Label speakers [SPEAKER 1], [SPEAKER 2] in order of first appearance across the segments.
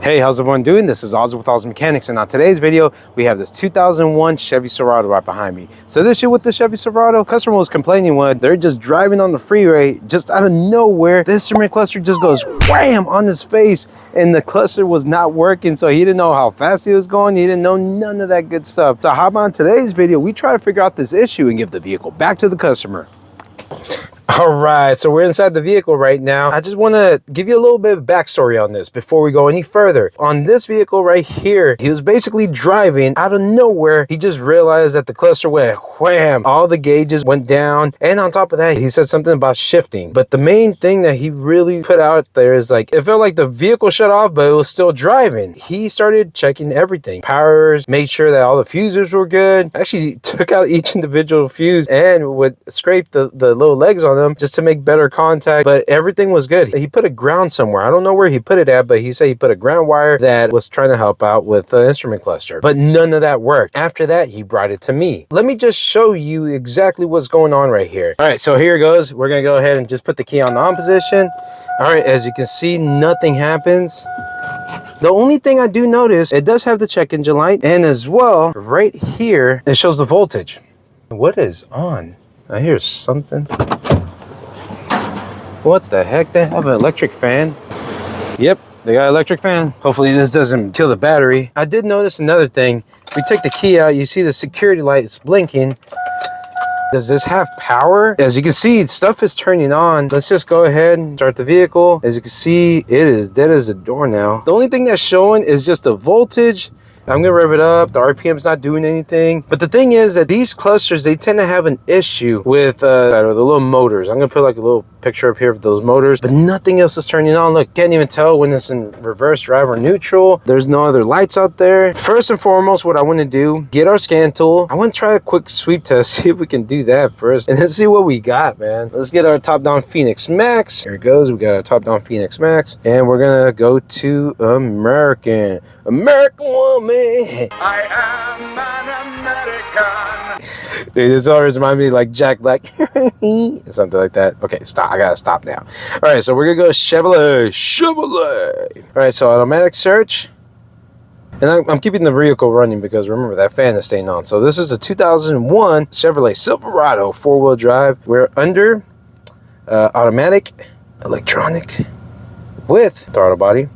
[SPEAKER 1] Hey, how's everyone doing? This is Oz with Oz Mechanics, and on today's video, we have this 2001 Chevy Silverado right behind me. So this year with the Chevy Silverado, customer was complaining when they're just driving on the freeway, just out of nowhere, the instrument cluster just goes wham on his face, and the cluster was not working, so he didn't know how fast he was going. He didn't know none of that good stuff. So how about today's video, we try to figure out this issue and give the vehicle back to the customer. All right, so we're inside the vehicle right now. I just want to give you a little bit of backstory on this before we go any further. On this vehicle right here, he was basically driving out of nowhere. He just realized that the cluster went wham. All the gauges went down. And on top of that, he said something about shifting. But the main thing that he really put out there is like, it felt like the vehicle shut off, but it was still driving. He started checking everything. Powers, made sure that all the fuses were good. Actually took out each individual fuse and would scrape the little legs on them just to make better contact, but everything was good. He put a ground somewhere. I don't know where he put it at, but he said he put a ground wire that was trying to help out with the instrument cluster, but none of that worked. After that, he brought it to me. Let me just show you exactly what's going on right here. All right, so here it goes. We're gonna go ahead and just put the key on the on position. All right, as you can see, nothing happens. The only thing I do notice, it does have the check engine light, and as well, right here, it shows the voltage. What is on? I hear something. What the heck? They have an electric fan? Yep, they got an electric fan. Hopefully this doesn't kill the battery. I did notice another thing. If we take the key out, you see the security light is blinking. Does this have power? As you can see, stuff is turning on. Let's just go ahead and start the vehicle. As you can see, it is dead as a door now. The only thing that's showing is just the voltage. I'm gonna rev it up. The RPM's not doing anything. But the thing is that these clusters, they tend to have an issue with the little motors. I'm gonna put like a little picture up here of those motors, but nothing else is turning on. Look, can't even tell when it's in reverse drive or neutral. There's no other lights out there. First and foremost, what I want to do, get our scan tool. I want to try a quick sweep test, see if we can do that first, and then see what we got, man. Let's get our top-down Phoenix Max. Here it goes. We got our top-down Phoenix Max, and we're gonna go to American woman. I am an American. Dude, this always reminds me like Jack Black. Something like that. Okay, stop. I gotta stop now. All right, so we're gonna go Chevrolet. All right, so automatic search. And I'm keeping the vehicle running because remember that fan is staying on. So this is a 2001 Chevrolet Silverado 4-wheel drive. We're under automatic, electronic with throttle body.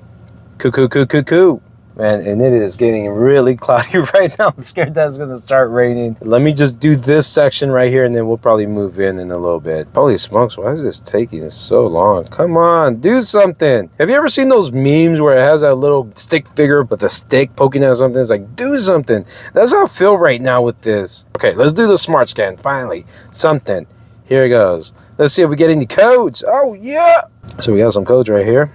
[SPEAKER 1] Cuckoo. Man, and it is getting really cloudy right now. I'm scared that it's gonna start raining. Let me just do this section right here and then we'll probably move in a little bit. Holy smokes, why is this taking so long? Come on, do something. Have you ever seen those memes where it has that little stick figure with a stick poking at something? It's like, do something. That's how I feel right now with this. Okay, let's do the smart scan, finally. Something. Here it goes. Let's see if we get any codes. Oh, yeah. So we got some codes right here.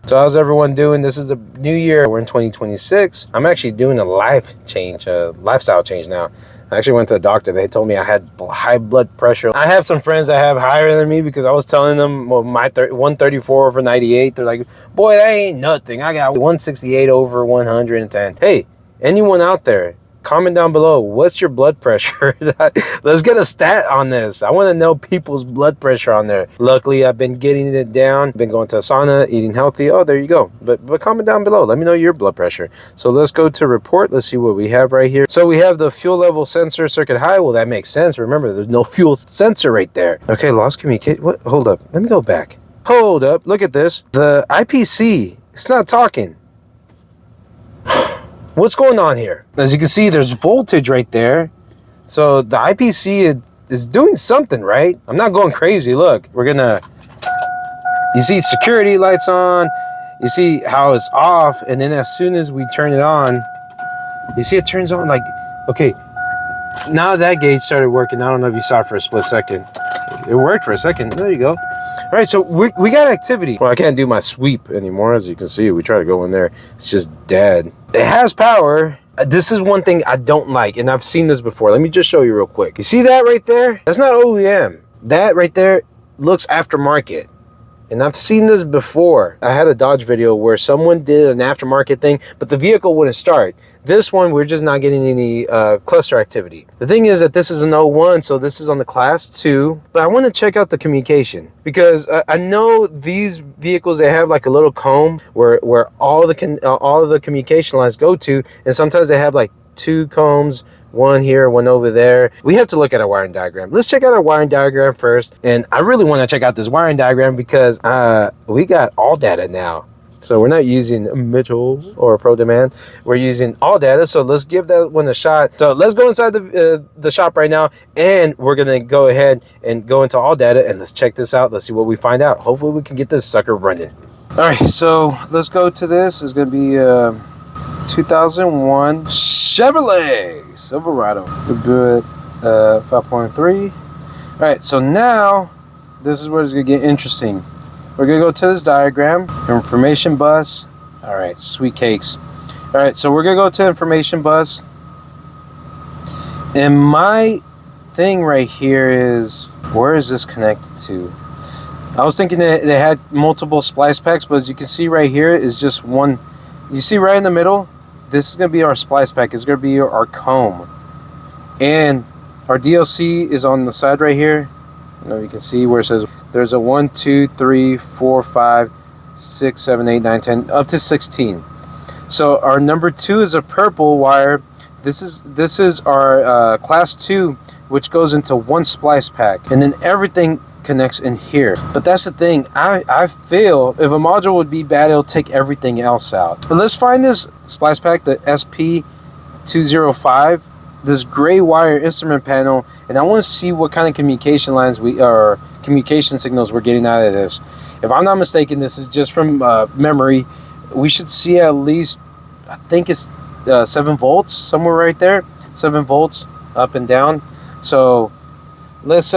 [SPEAKER 1] So how's everyone doing? This is a new year. We're in 2026. I'm actually doing a lifestyle change now. I actually went to a doctor. They told me I had high blood pressure. I have some friends that have higher than me because I was telling them, well, my 134 over 98. They're like, boy, that ain't nothing. I got 168 over 110. Hey, anyone out there, comment down below, what's your blood pressure? Let's get a stat on this. I want to know people's blood pressure on there. Luckily, I've been getting it down. Been going to a sauna, eating healthy. Oh, there you go. But comment down below. Let me know your blood pressure. So let's go to report. Let's see what we have right here. So we have the fuel level sensor circuit high. Well, that makes sense. Remember, there's no fuel sensor right there. Okay, lost communication. What? Hold up. Let me go back. Hold up. Look at this. The IPC, it's not talking. What's going on here? As you can see, there's voltage right there. So the IPC is doing something, right? I'm not going crazy. Look, you see security lights on. You see how it's off. And then as soon as we turn it on, you see it turns on like, okay, now that gauge started working. I don't know if you saw it for a split second. It worked for a second. There you go. All right, so we got activity. Well, I can't do my sweep anymore. As you can see, we try to go in there. It's just dead. It has power. This is one thing I don't like, and I've seen this before. Let me just show you real quick. You see that right there? That's not OEM. That right there looks aftermarket. And I've seen this before. I had a Dodge video where someone did an aftermarket thing, but the vehicle wouldn't start. This one, we're just not getting any cluster activity. The thing is that this is an 01, so this is on the class 2. But I want to check out the communication, because I know these vehicles, they have like a little comb where all the communication lines go to, and sometimes they have like 2 combs, one here, one over there. We have to look at our wiring diagram. Let's check out our wiring diagram first. And I really want to check out this wiring diagram because we got all data now. So we're not using Mitchell or Pro Demand. We're using all data. So let's give that one a shot. So let's go inside the shop right now, and we're gonna go ahead and go into all data, and let's check this out. Let's see what we find out. Hopefully we can get this sucker running. All right, so let's go to this. It's gonna be 2001 Chevrolet Silverado. We'll do it 5.3. All right, so now this is where it's gonna get interesting. We're gonna go to this diagram, information bus. All right, sweet cakes. All right, so we're gonna go to information bus. And my thing right here is, where is this connected to? I was thinking that they had multiple splice packs, but as you can see right here is just one. You see right in the middle, this is gonna be our splice pack. It's gonna be our comb. And our DLC is on the side right here. You can see where it says there's a 1, 2, 3, 4, 5, 6, 7, 8, 9, 10, up to 16. So our number 2 is a purple wire. This is our class 2, which goes into one splice pack, and then everything connects in here. But that's the thing, I feel if a module would be bad, it'll take everything else out. But let's find this splice pack, the SP205. This gray wire instrument panel, and I want to see what kind of communication lines communication signals we're getting out of this. If I'm not mistaken, this is just from memory. We should see at least, I think it's 7 volts, somewhere right there. 7 volts up and down. So let's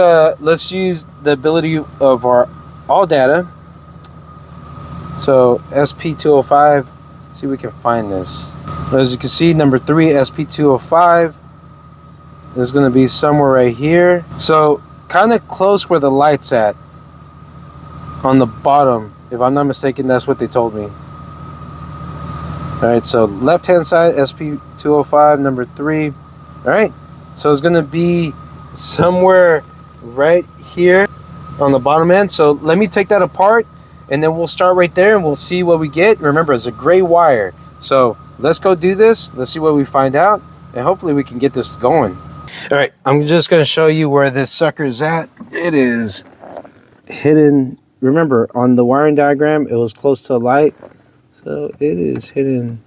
[SPEAKER 1] use the ability of our all data. So SP205, see if we can find this. As you can see, number 3, SP205. Is going to be somewhere right here. So kind of close where the light's at on the bottom. If I'm not mistaken, that's what they told me. All right, so left hand side, SP205, number 3. All right, so it's going to be somewhere right here on the bottom end. So let me take that apart, and then we'll start right there and we'll see what we get. Remember, it's a gray wire. So let's go do this. Let's see what we find out, and hopefully we can get this going. All right, I'm just going to show you where this sucker is at. It is hidden. Remember, on the wiring diagram, it was close to the light. So it is hidden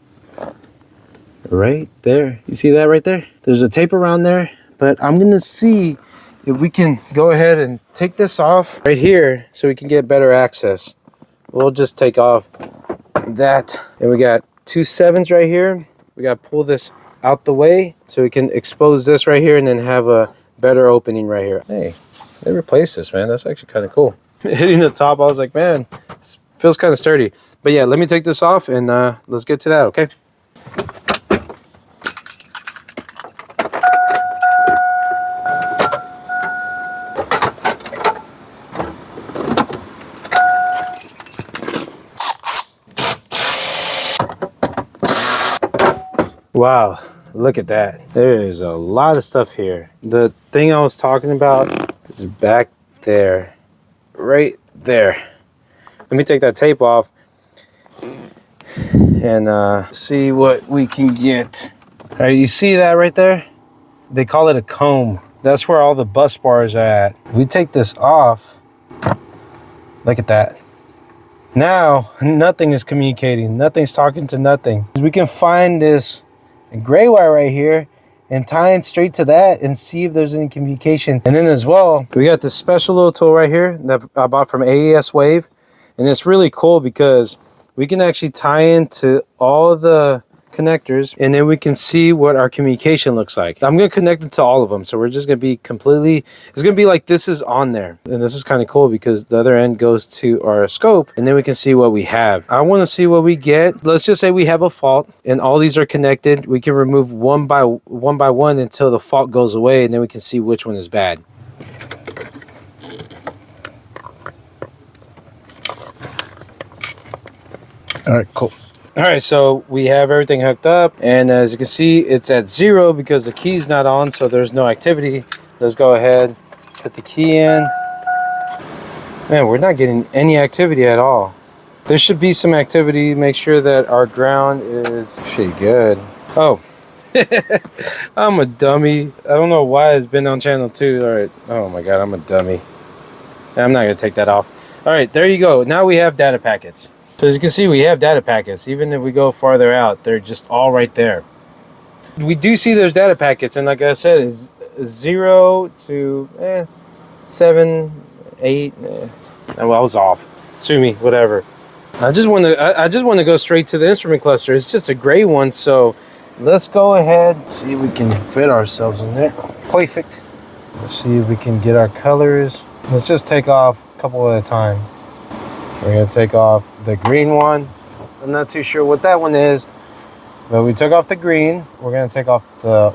[SPEAKER 1] right there. You see that right there? There's a tape around there, but I'm going to see if we can go ahead and take this off right here so we can get better access. We'll just take off that. And we got 2 7s right here. We got to pull this out the way so we can expose this right here and then have a better opening right here. Hey, they replaced this, man. That's actually kind of cool. Hitting the top, I was like, man, this feels kind of sturdy. But yeah, let me take this off and let's get to that, okay? Wow, look at that. There's a lot of stuff here. The thing I was talking about is back there, right there. Let me take that tape off and see what we can get. All right, you see that right there? They call it a comb. That's where all the bus bars are at. If we take this off, look at that. Now, nothing is communicating. Nothing's talking to nothing. We can find this gray wire right here and tie it straight to that and see if there's any communication. And then as well, we got this special little tool right here that I bought from AES Wave. And it's really cool because we can actually tie into all of the connectors and then we can see what our communication looks like. I'm going to connect it to all of them. So we're just going to be completely, it's going to be like this is on there. And this is kind of cool because the other end goes to our scope and then we can see what we have. I want to see what we get. Let's just say we have a fault and all these are connected. We can remove one by one until the fault goes away and then we can see which one is bad. All right, cool. All right, so we have everything hooked up, and as you can see, it's at 0 because the key's not on, so there's no activity. Let's go ahead, put the key in. Man, we're not getting any activity at all. There should be some activity. Make sure that our ground is actually good. Oh, I'm a dummy. I don't know why it's been on channel 2. All right. Oh my God, I'm a dummy. I'm not gonna take that off. All right, there you go. Now we have data packets. So as you can see, we have data packets. Even if we go farther out, they're just all right there. We do see those data packets, and like I said, it's 0 to 7, 8. Well, I was off. Sue me, whatever. I just want to go straight to the instrument cluster. It's just a gray one, so let's go ahead, see if we can fit ourselves in there. Perfect. Let's see if we can get our colors. Let's just take off a couple at a time. We're gonna take off the green one. I'm not too sure what that one is, but we took off the green. We're gonna take off the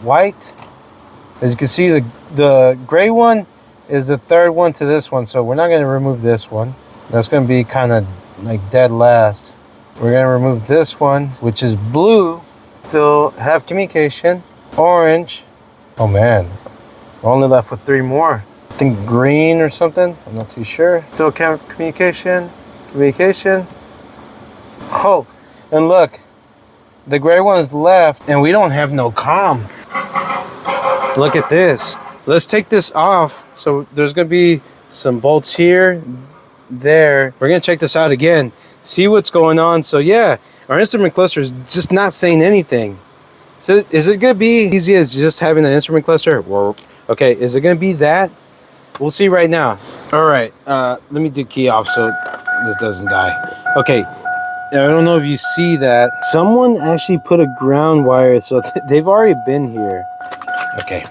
[SPEAKER 1] white. As you can see, the gray one is the third one to this one, so we're not gonna remove this one. That's gonna be kind of like dead last. We're gonna remove this one, which is blue. Still have communication. Orange. Oh man, we're only left with 3 more. I think green or something. I'm not too sure. Still communication. Oh, and look, the gray one's left, and we don't have no comm. Look at this. Let's take this off. So there's gonna be some bolts here, there. We're gonna check this out again, see what's going on. So yeah, our instrument cluster is just not saying anything. So is it gonna be easy as just having an instrument cluster? Well, okay, is it gonna be that? We'll see right now. All right, let me do key off so this doesn't die. Okay, I don't know if you see that. Someone actually put a ground wire, so they've already been here. Okay,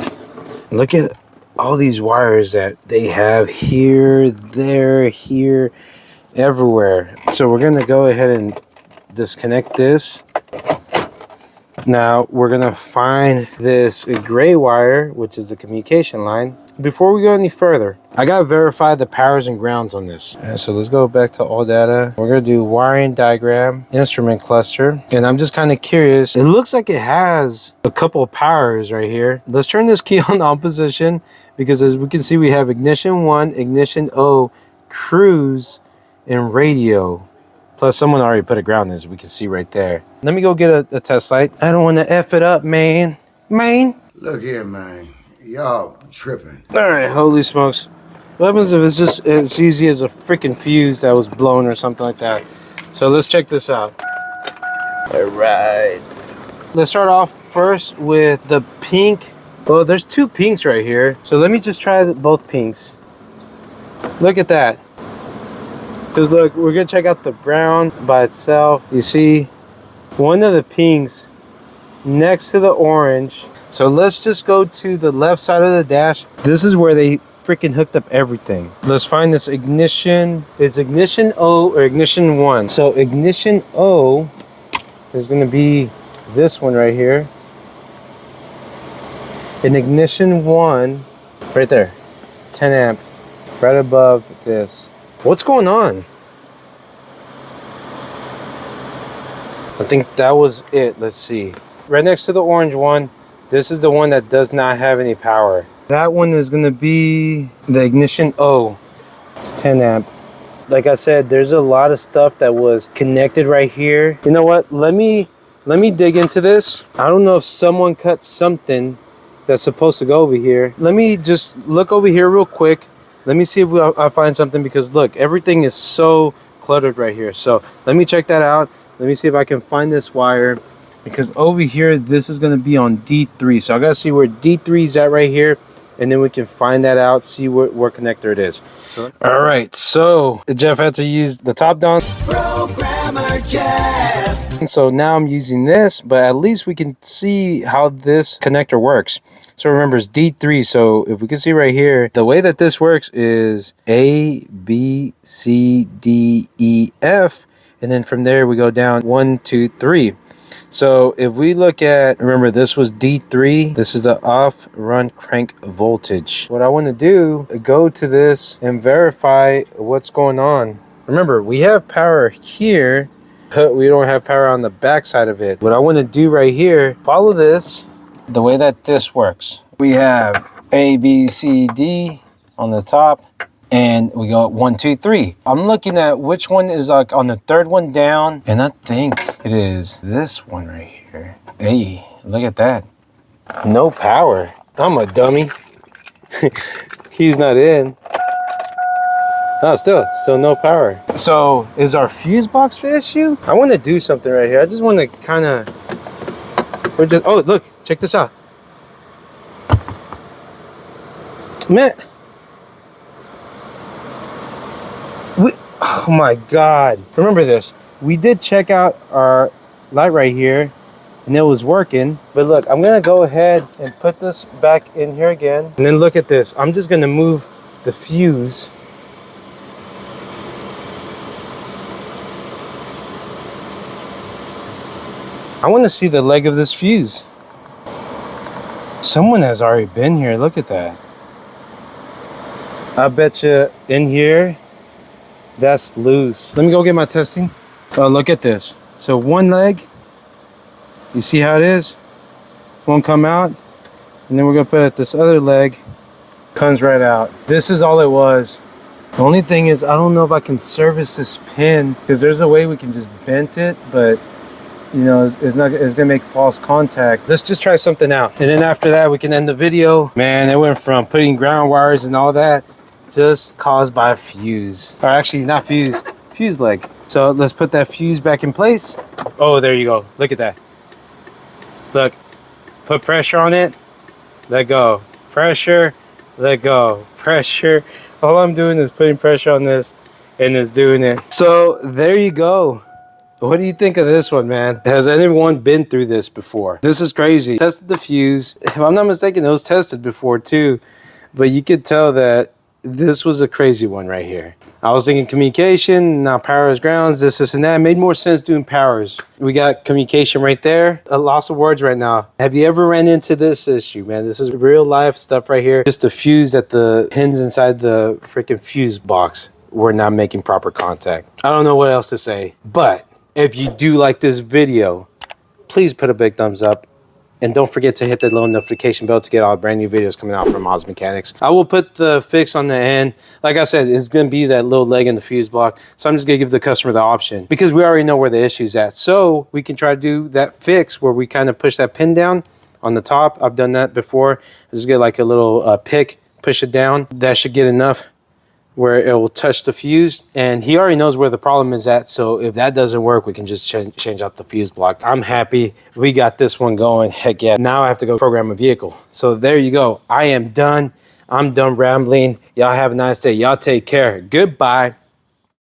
[SPEAKER 1] look at all these wires that they have here, there, here, everywhere. So we're gonna go ahead and disconnect this. Now we're gonna find this gray wire, which is the communication line. Before we go any further, I gotta verify the powers and grounds on this. So let's go back to all data. We're gonna do wiring diagram, instrument cluster, and I'm just kind of curious. It looks like it has a couple of powers right here. Let's turn this key on position, because as we can see, we have ignition 1, ignition O, cruise, and radio. Plus, someone already put a ground in, as we can see right there. Let me go get a test light. I don't want to F it up, man.
[SPEAKER 2] Look here, man. Y'all tripping.
[SPEAKER 1] All right, holy smokes. What happens if it's just as easy as a freaking fuse that was blown or something like that? So let's check this out. All right. Let's start off first with the pink. Well, there's 2 pinks right here. So let me just try both pinks. Look at that. Because look, we're going to check out the brown by itself. You see one of the pinks next to the orange. So let's just go to the left side of the dash. This is where they freaking hooked up everything. Let's find this ignition. It's ignition O or ignition 1. So ignition O is going to be this one right here. And ignition 1 right there, 10 amp, right above this. What's going on? I think that was it. Let's see. Right next to the orange one, this is the one that does not have any power. That one is going to be the ignition O. It's 10 amp. Like I said, there's a lot of stuff that was connected right here. You know what? Let me dig into this. I don't know if someone cut something that's supposed to go over here. Let me just look over here real quick. Let me see if I find something, because look, everything is so cluttered right here. So let me check that out. Let me see if I can find this wire, because over here, this is going to be on D3. So I got to see where D3 is at right here, and then we can find that out, see what connector it is. All right, so Jeff had to use the top down. Programmer Jeff. And so now I'm using this, but at least we can see how this connector works. So remember, it's D3. So if we can see right here, the way that this works is A, B, C, D, E, F. And then from there, we go down 1, 2, 3. So if we look at, remember, this was D3. This is the off run crank voltage. What I want to do, go to this and verify what's going on. Remember, we have power here, We don't have power on the back side of it. What I want to do right here, follow this, the way that this works. We have A, B, C, D on the top, and we go 1, 2, 3. I'm looking at which one is like on the third one down, and I think it is this one right here. Hey, look at that. No power. I'm a dummy. He's not in. Oh, still no power. So is our fuse box the issue? I want to do something right here. I just want to kind of, oh, look, check this out. Man. Oh my God. Remember this. We did check out our light right here and it was working. But look, I'm going to go ahead and put this back in here again. And then look at this. I'm just going to move the fuse. I want to see the leg of this fuse. Someone has already been here. Look at that. I bet you in here, that's loose. Let me go get my testing. Oh, look at this. So one leg, you see how it is? Won't come out. And then we're going to put this other leg, comes right out. This is all it was. The only thing is, I don't know if I can service this pin because there's a way we can just bend it, but you know, it's gonna make false contact. Let's just try something out. And then after that, we can end the video. Man, it went from putting ground wires and all that, just caused by a fuse. Or actually, not fuse, fuse leg. So let's put that fuse back in place. Oh, there you go. Look at that. Look, put pressure on it, let go. Pressure, let go. Pressure. All I'm doing is putting pressure on this and it's doing it. So there you go. What do you think of this one, man? Has anyone been through this before? This is crazy. Tested the fuse. If I'm not mistaken, it was tested before too. But you could tell that this was a crazy one right here. I was thinking communication, now power is grounds, this and that. It made more sense doing powers. We got communication right there. A loss of words right now. Have you ever ran into this issue, man? This is real life stuff right here. Just the fuse that the pins inside the freaking fuse box were not making proper contact. I don't know what else to say, but if you do like this video, please put a big thumbs up. And don't forget to hit that little notification bell to get all brand new videos coming out from Oz Mechanics. I will put the fix on the end. Like I said, it's going to be that little leg in the fuse block. So I'm just going to give the customer the option because we already know where the issue's at. So we can try to do that fix where we kind of push that pin down on the top. I've done that before. Just get like a little pick, push it down. That should get enough where it will touch the fuse, and he already knows where the problem is at. So if that doesn't work, we can just change out the fuse block. I'm happy we got this one going. Heck yeah. Now I have to go program a vehicle. So there you go. I am done. I'm done rambling. Y'all have a nice day. Y'all take care. Goodbye.